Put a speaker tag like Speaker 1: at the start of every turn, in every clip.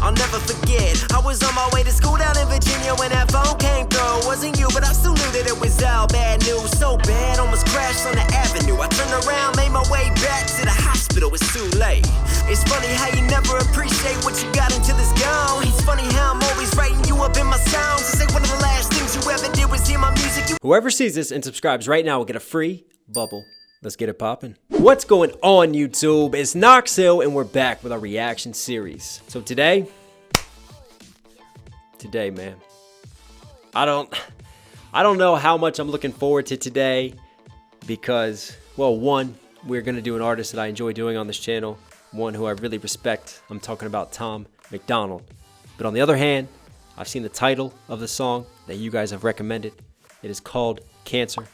Speaker 1: I'll never forget. I was on my way to school down in Virginia when that phone came through. Wasn't you, but I still knew that it was all bad news. So bad, almost crashed on the avenue. I turned around, made my way back to the hospital. It's too late. It's funny how you never appreciate what you got until it's gone. It's funny how I'm always writing you up in my songs. To say one of the last things you ever did was hear my music.
Speaker 2: Whoever sees this and subscribes right now will get a free bubble. Let's get it poppin'. What's going on, YouTube? It's Knox Hill, and we're back with our reaction series. So today, man, I don't know how much I'm looking forward to today because, well, one, we're gonna do an artist that I enjoy doing on this channel, one who I really respect. I'm talking about Tom MacDonald. But on the other hand, I've seen the title of the song that you guys have recommended. It is called Cancer.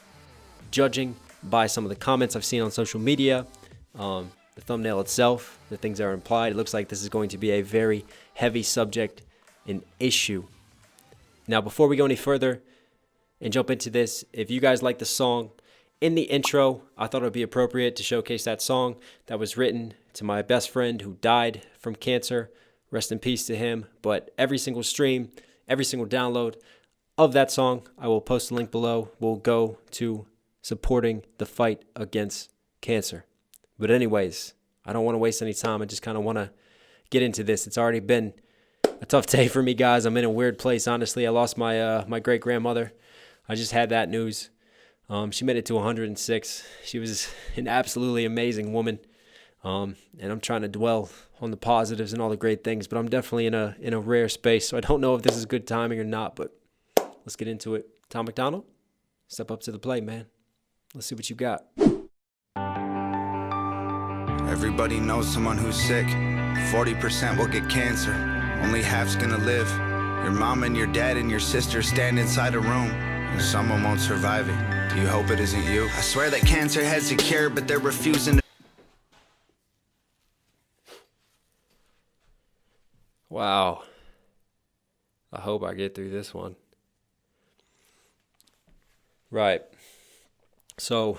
Speaker 2: Judging by some of the comments I've seen on social media, the thumbnail itself, the things that are implied, it looks like this is going to be a very heavy subject and issue. Now, before we go any further and jump into this, if you guys like the song, in the intro, I thought it would be appropriate to showcase that song that was written to my best friend who died from cancer. Rest in peace to him. But every single stream, every single download of that song, I will post a link below, will go to supporting the fight against cancer. But anyways, I don't want to waste any time. I just kind of want to get into this. It's already been a tough day for me, guys. I'm in a weird place, honestly. I lost my my great-grandmother. I just had that news. She made it to 106. She was an absolutely amazing woman. And I'm trying to dwell on the positives and all the great things, but I'm definitely in a rare space. So I don't know if this is good timing or not, but let's get into it. Tom MacDonald, step up to the plate, man. Let's see what you got.
Speaker 3: Everybody knows someone who's sick. 40% will get cancer. Only half's gonna live. Your mom and your dad and your sister stand inside a room, and someone won't survive it. Do you hope it isn't you? I swear that cancer has a cure, but they're refusing to.
Speaker 2: Wow. I hope I get through this one. Right. So,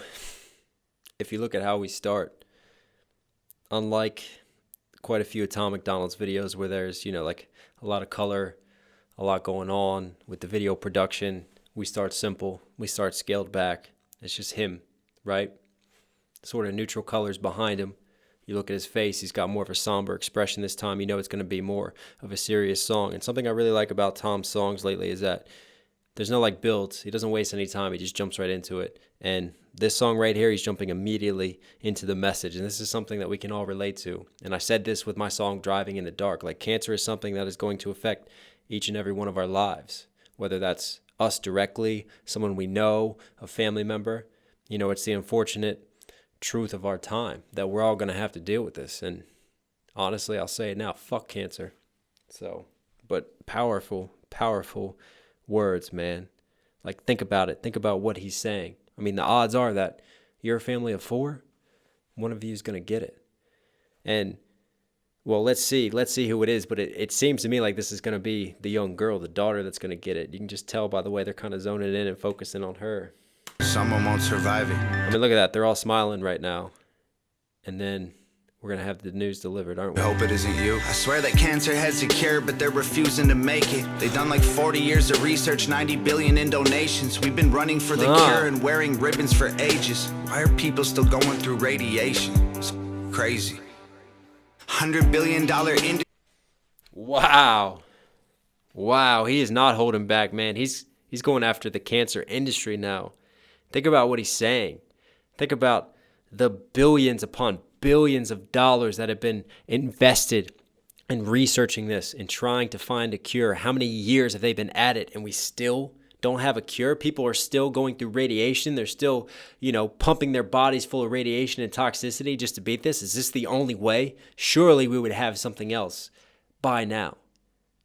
Speaker 2: if you look at how we start, unlike quite a few of Tom MacDonald's videos where there's, like a lot of color, a lot going on with the video production, we start simple, we start scaled back. It's just him, right? Sort of neutral colors behind him. You look at his face, he's got more of a somber expression this time. You know it's going to be more of a serious song. And something I really like about Tom's songs lately is that there's no builds. He doesn't waste any time. He just jumps right into it. And this song right here, he's jumping immediately into the message. And this is something that we can all relate to. And I said this with my song Driving in the Dark. Like, cancer is something that is going to affect each and every one of our lives. Whether that's us directly, someone we know, a family member. It's the unfortunate truth of our time that we're all going to have to deal with this. And honestly, I'll say it now, fuck cancer. So, but powerful, powerful words, man. Like, think about it. Think about what he's saying. I mean, the odds are that you're a family of 4, one of you is going to get it. And, well, let's see who it is. But it seems to me like this is going to be the young girl, the daughter that's going to get it. You can just tell by the way they're kind of zoning in and focusing on her.
Speaker 3: Someone won't survive it.
Speaker 2: I mean, look at that. They're all smiling right now. And then we're going to have the news delivered, aren't we?
Speaker 3: I hope it isn't you. I swear that cancer has a cure, but they're refusing to make it. They've done like 40 years of research, 90 billion in donations. We've been running for the cure and wearing ribbons for ages. Why are people still going through radiation? It's crazy. $100 billion industry.
Speaker 2: Wow. Wow, he is not holding back, man. He's going after the cancer industry now. Think about what he's saying. Think about the billions upon billions of dollars that have been invested in researching this and trying to find a cure. How many years have they been at it and we still don't have a cure? People are still going through radiation. They're still, pumping their bodies full of radiation and toxicity just to beat this. Is this the only way? Surely we would have something else by now.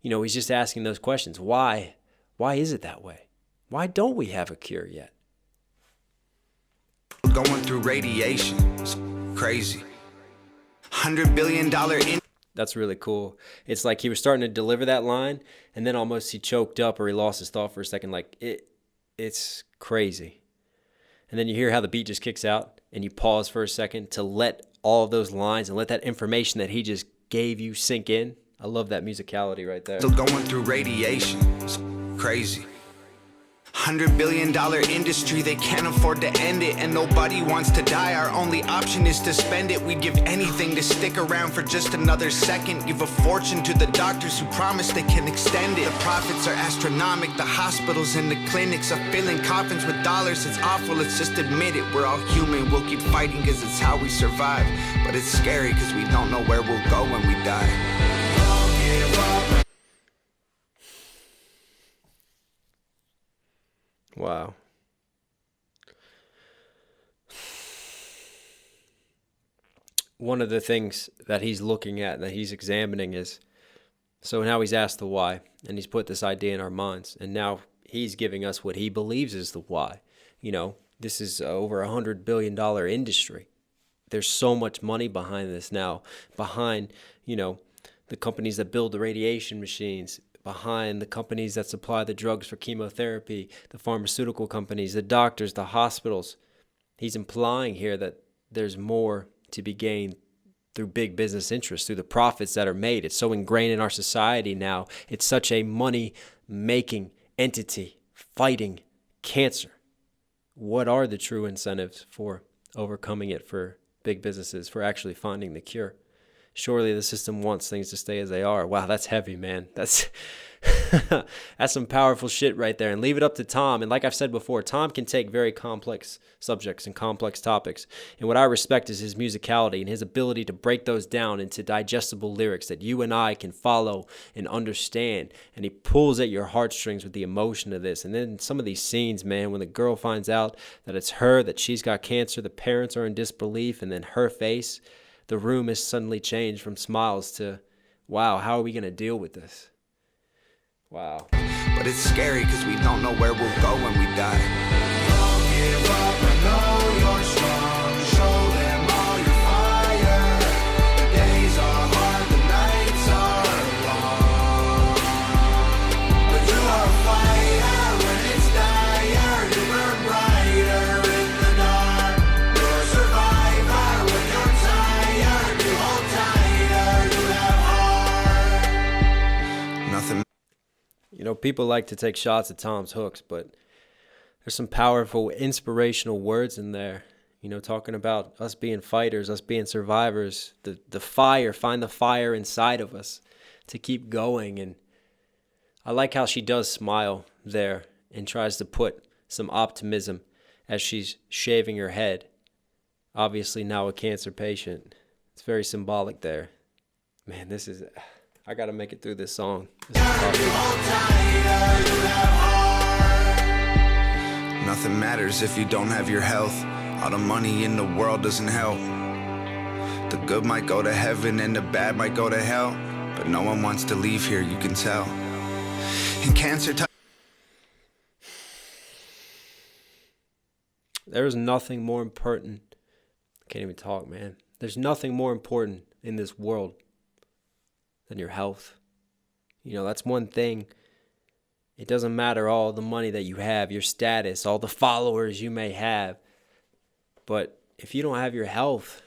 Speaker 2: He's just asking those questions. Why? Why is it that way? Why don't we have a cure yet?
Speaker 3: Going through radiation. It's crazy. $100 billion in.
Speaker 2: That's really cool. It's like he was starting to deliver that line, and then almost he choked up or he lost his thought for a second. Like, it's crazy. And then you hear how the beat just kicks out, and you pause for a second to let all of those lines and let that information that he just gave you sink in. I love that musicality right there.
Speaker 3: Still going through radiation. It's crazy. $100 billion industry, they can't afford to end it, and nobody wants to die. Our only option is to spend it. We'd give anything to stick around for just another second. Give a fortune to the doctors who promise they can extend it. The profits are astronomical. The hospitals and the clinics are filling coffins with dollars. It's awful, let's just admit it. We're all human, we'll keep fighting because it's how we survive. But it's scary because we don't know where we'll go when we die. Don't give up.
Speaker 2: Wow. One of the things that he's looking at, that he's examining is, so now he's asked the why, and he's put this idea in our minds, and now he's giving us what he believes is the why. You know, this is over $100 billion industry. There's so much money behind this now, behind, you know, the companies that build the radiation machines, behind the companies that supply the drugs for chemotherapy, the pharmaceutical companies, the doctors, the hospitals. He's implying here that there's more to be gained through big business interests, through the profits that are made. It's so ingrained in our society now. It's such a money-making entity fighting cancer. What are the true incentives for overcoming it for big businesses, for actually finding the cure? Surely the system wants things to stay as they are. Wow, that's heavy, man. That's that's some powerful shit right there. And leave it up to Tom. And like I've said before, Tom can take very complex subjects and complex topics. And what I respect is his musicality and his ability to break those down into digestible lyrics that you and I can follow and understand. And he pulls at your heartstrings with the emotion of this. And then some of these scenes, man, when the girl finds out that it's her, that she's got cancer, the parents are in disbelief, and then her face, the room is suddenly changed from smiles to, wow, how are we going to deal with this? Wow.
Speaker 3: But it's scary because we don't know where we'll go when we die. Don't give up, I know you're strong. Show them all your fire. The days are hard, the nights are long. But you are a fighter when it's dire. You burn brighter in the dark. You're a survivor when you're tired. You hold tighter, you have heart. Nothing.
Speaker 2: You know, people like to take shots at Tom's hooks, but there's some powerful, inspirational words in there. You know, talking about us being fighters, us being survivors, the fire, find the fire inside of us to keep going. And I like how she does smile there and tries to put some optimism as she's shaving her head. Obviously now a cancer patient. It's very symbolic there. Man, this is... I gotta make it through this song. This is
Speaker 3: nothing matters if you don't have your health. All the money in the world doesn't help. The good might go to heaven and the bad might go to hell. But no one wants to leave here, you can tell. And cancer...
Speaker 2: There's nothing more important. I can't even talk, man. There's nothing more important in this world than your health. You know, that's one thing. It doesn't matter all the money that you have, your status, all the followers you may have. But if you don't have your health,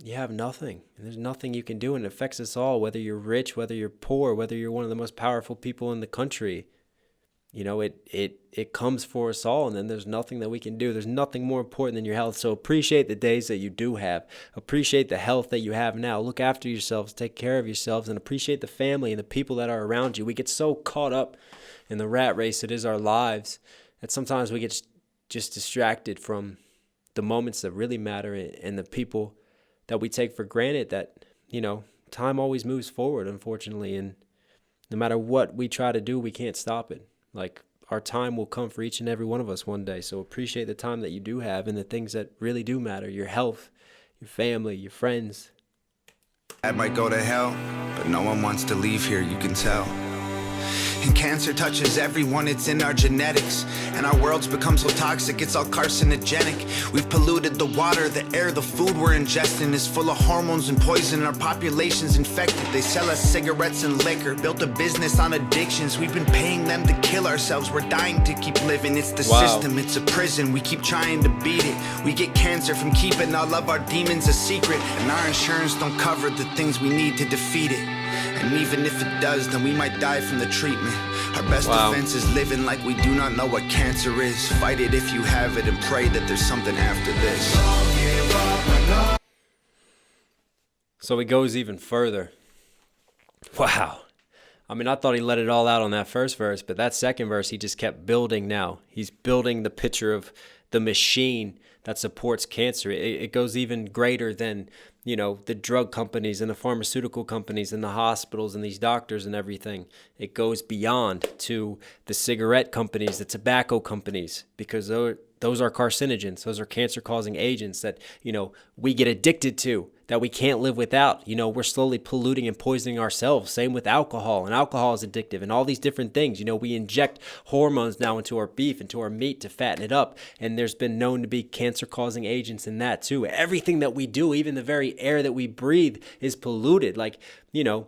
Speaker 2: you have nothing. And there's nothing you can do, and it affects us all, whether you're rich, whether you're poor, whether you're one of the most powerful people in the country. You know, it comes for us all, and then there's nothing that we can do. There's nothing more important than your health. So appreciate the days that you do have. Appreciate the health that you have now. Look after yourselves, take care of yourselves, and appreciate the family and the people that are around you. We get so caught up in the rat race that is our lives that sometimes we get just distracted from the moments that really matter and the people that we take for granted. That, you know, time always moves forward, unfortunately, and no matter what we try to do, we can't stop it. Like, our time will come for each and every one of us one day. So appreciate the time that you do have and the things that really do matter. Your health, your family, your friends.
Speaker 3: I might go to hell, but no one wants to leave here, you can tell. And cancer touches everyone, it's in our genetics. And our world's become so toxic, it's all carcinogenic. We've polluted the water, the air, the food we're ingesting is full of hormones and poison. Our population's infected. They sell us cigarettes and liquor, built a business on addictions. We've been paying them to kill ourselves. We're dying to keep living. It's the system, it's a prison. We keep trying to beat it. We get cancer from keeping all of our demons a secret. And our insurance don't cover the things we need to defeat it. And even if it does, then we might die from the treatment. Our best defense is living like we do not know what cancer is. Fight it if you have it and pray that there's something after this.
Speaker 2: So he goes even further. Wow. I mean, I thought he let it all out on that first verse, but that second verse, he just kept building now. He's building the picture of the machine that supports cancer. It goes even greater than, you know, the drug companies and the pharmaceutical companies and the hospitals and these doctors and everything. It goes beyond to the cigarette companies, the tobacco companies, because those are carcinogens. Those are cancer-causing agents that, you know, we get addicted to, that we can't live without. You know, we're slowly polluting and poisoning ourselves. Same with alcohol, and alcohol is addictive, and all these different things. You know, we inject hormones now into our beef, into our meat to fatten it up, and there's been known to be cancer-causing agents in that too. Everything that we do, even the very air that we breathe, is polluted. Like, you know,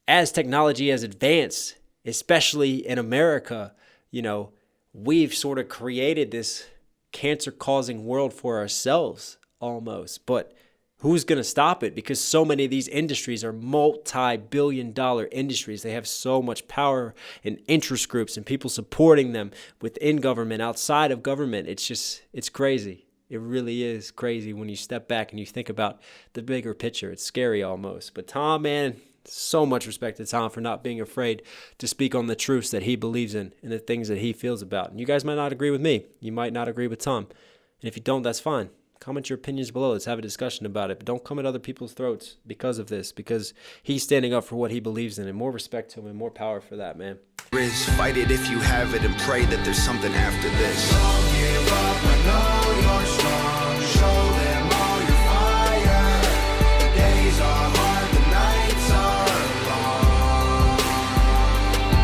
Speaker 2: as technology has advanced, especially in America, you know, we've sort of created this cancer-causing world for ourselves almost. But who's going to stop it? Because so many of these industries are multi-billion-dollar industries. They have so much power and interest groups and people supporting them within government, outside of government. It's crazy. It really is crazy when you step back and you think about the bigger picture. It's scary almost. But Tom, man, so much respect to Tom for not being afraid to speak on the truths that he believes in and the things that he feels about. And you guys might not agree with me. You might not agree with Tom. And if you don't, that's fine. Comment your opinions below. Let's have a discussion about it. But don't come at other people's throats because of this, because he's standing up for what he believes in, and more respect to him and more power for that, man.
Speaker 3: Fight it if you have it and pray that there's something after this.
Speaker 4: Don't give up, I know you're strong. Show them all your fire. The days are hard, the nights are long.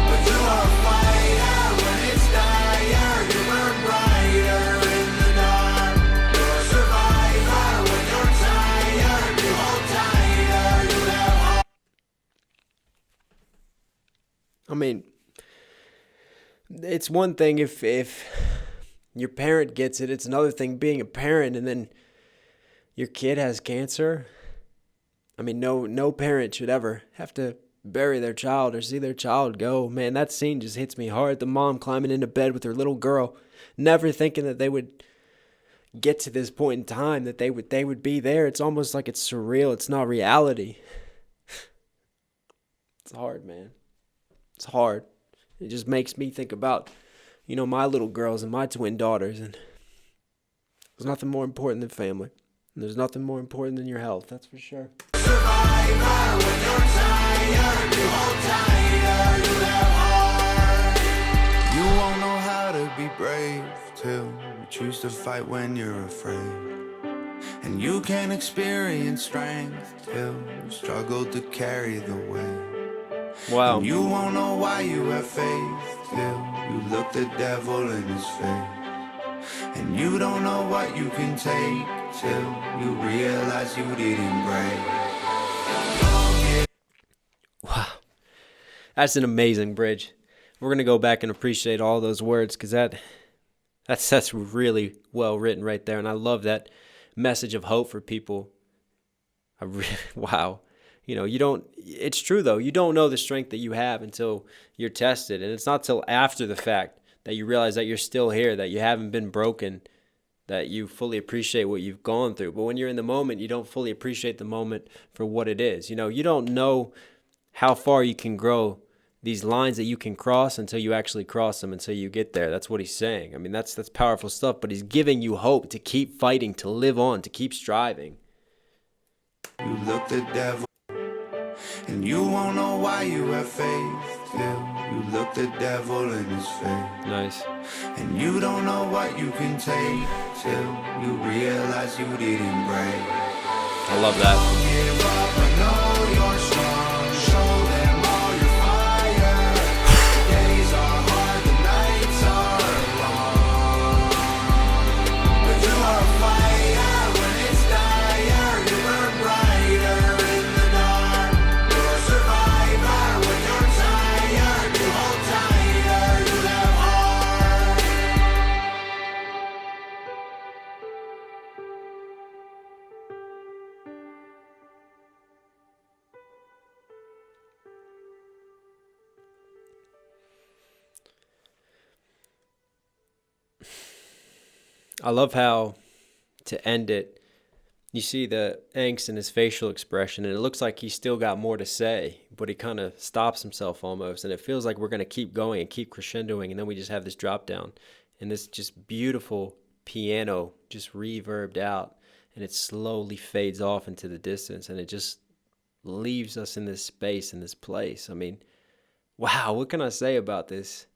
Speaker 4: But you are a fighter when it's dire. You burn brighter in the dark. You're a survivor when you're tired. You hold tighter, you have heart.
Speaker 2: I mean, it's one thing if your parent gets it. It's another thing being a parent and then your kid has cancer. I mean, no parent should ever have to bury their child or see their child go. Man, that scene just hits me hard. The mom climbing into bed with her little girl, never thinking that they would get to this point in time, that they would be there. It's almost like it's surreal. It's not reality. It's hard, man. It's hard. It just makes me think about, you know, my little girls and my twin daughters. And there's nothing more important than family. And there's nothing more important than your health. That's for sure.
Speaker 4: Survivor when you're tired. You hold tighter, you have heart.
Speaker 3: You won't know how to be brave till you choose to fight when you're afraid. And you can't experience strength till you struggle to carry the weight.
Speaker 2: Wow.
Speaker 3: And you won't know why you have faith till you look the devil in his face. And you don't know what you can take till you realize you didn't break.
Speaker 2: Wow. That's an amazing bridge. We're going to go back and appreciate all those words, because that's really well written right there. And I love that message of hope for people. Wow. You know, it's true though. You don't know the strength that you have until you're tested. And it's not till after the fact that you realize that you're still here, that you haven't been broken, that you fully appreciate what you've gone through. But when you're in the moment, you don't fully appreciate the moment for what it is. You know, you don't know how far you can grow, these lines that you can cross, until you actually cross them, until you get there. That's what he's saying. I mean, that's powerful stuff, but he's giving you hope to keep fighting, to live on, to keep striving.
Speaker 3: You look the devil, and you won't know why you have faith till you look the devil in his face.
Speaker 2: Nice.
Speaker 3: And you don't know what you can take till you realize you didn't break.
Speaker 2: I love that.
Speaker 4: Don't give up, I know you're strong. Show them all your fire. The days are hard, the nights are long. But you are a fighter when it's dire. You burn brighter in the dark. You're a survivor when you're tired. You hold tighter, you have heart.
Speaker 2: I love how, to end it, you see the angst in his facial expression, and it looks like he's still got more to say, but he kind of stops himself almost, and it feels like we're going to keep going and keep crescendoing, and then we just have this drop down, and this just beautiful piano just reverbed out, and it slowly fades off into the distance, and it just leaves us in this space, in this place. I mean, wow, what can I say about this?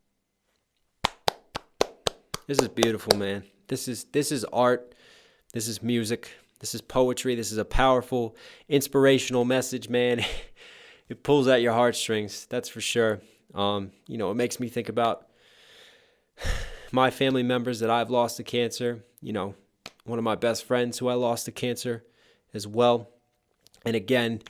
Speaker 2: This is beautiful, man. This is art. This is music. This is poetry. This is a powerful, inspirational message, man. It pulls at your heartstrings, that's for sure. It makes me think about my family members that I've lost to cancer. One of my best friends who I lost to cancer as well. And again,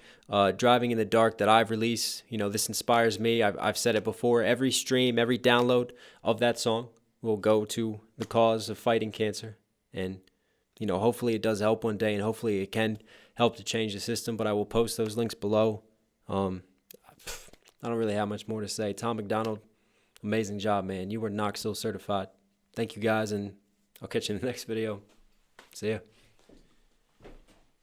Speaker 2: Driving in the Dark that I've released, this inspires me. I've said it before. Every stream, every download of that song will go to the cause of fighting cancer. And, hopefully it does help one day, and hopefully it can help to change the system. But I will post those links below. I don't really have much more to say. Tom MacDonald, amazing job, man. You were Knox Hill certified. Thank you, guys, and I'll catch you in the next video. See ya.